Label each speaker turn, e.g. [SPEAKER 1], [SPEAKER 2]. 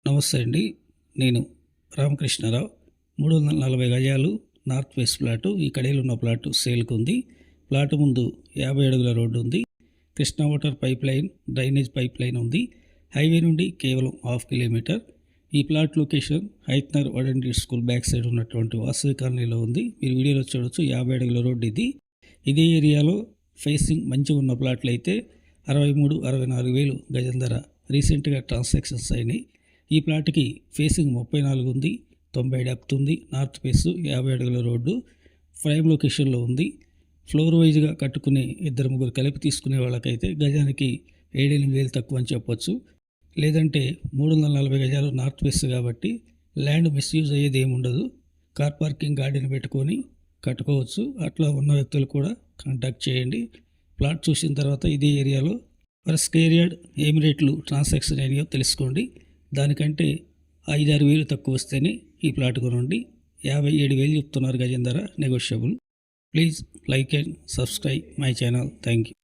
[SPEAKER 1] నమస్తే అండి. నేను రామకృష్ణారావు. 340 గజాలు నార్త్ వెస్ట్ ప్లాటు. ఈ కడేలు ఉన్న ప్లాటు సేల్కు ఉంది. ప్లాటు ముందు 50 అడుగుల రోడ్డు ఉంది. Krishna water pipe line, drainage pipe line ఉంది. హైవే నుండి కేవలం 1/2 కిలోమీటర్. ఈ ప్లాట్ లొకేషన్ హైత్నర్ వడండి స్కూల్ బ్యాక్ సైడ్ ఉన్నటువంటి వాసవి కాలనీలో ఉంది. మీరు వీడియోలో చూడొచ్చు. 50 అడుగుల రోడ్డు ఇది. ఇదే ఏరియాలో ఫేసింగ్ మంచిగా ఉన్న ప్లాట్లు అయితే 63-64 వేలు గజం ధర రీసెంట్గా ట్రాన్సాక్షన్స్ అయినాయి. ఈ ప్లాట్కి ఫేసింగ్ 34 ఉంది, 90 డెప్త్ ఉంది. నార్త్ ఫేస్ 50 అడుగుల రోడ్డు ప్రైమ్ లొకేషన్లో ఉంది. ఫ్లోర్ వైజ్గా కట్టుకునే 2-3 కలిపి తీసుకునే వాళ్ళకైతే గజానికి 7-8 వేలు తక్కువ అని చెప్పొచ్చు. లేదంటే 340 గజాలు నార్త్ వెస్ట్ కాబట్టి ల్యాండ్ మిస్యూజ్ అయ్యేది ఏమి ఉండదు. కార్ పార్కింగ్ గార్డెన్ పెట్టుకొని కట్టుకోవచ్చు. అట్లా ఉన్న వ్యక్తులు కూడా కాంటాక్ట్ చేయండి. ప్లాట్ చూసిన తర్వాత ఇదే ఏరియాలో పర్ స్క్వేర్ యార్డ్ ఏం రేట్లు ట్రాన్సాక్షన్ అయినాయో తెలుసుకోండి. దానికంటే 5-6 వేలు తక్కువ వస్తేనే ఈ ప్లాట్ కొనండి. 57 వేలు చెప్తున్నారు గజం ధర, negotiable. Please like and subscribe my channel. Thank you.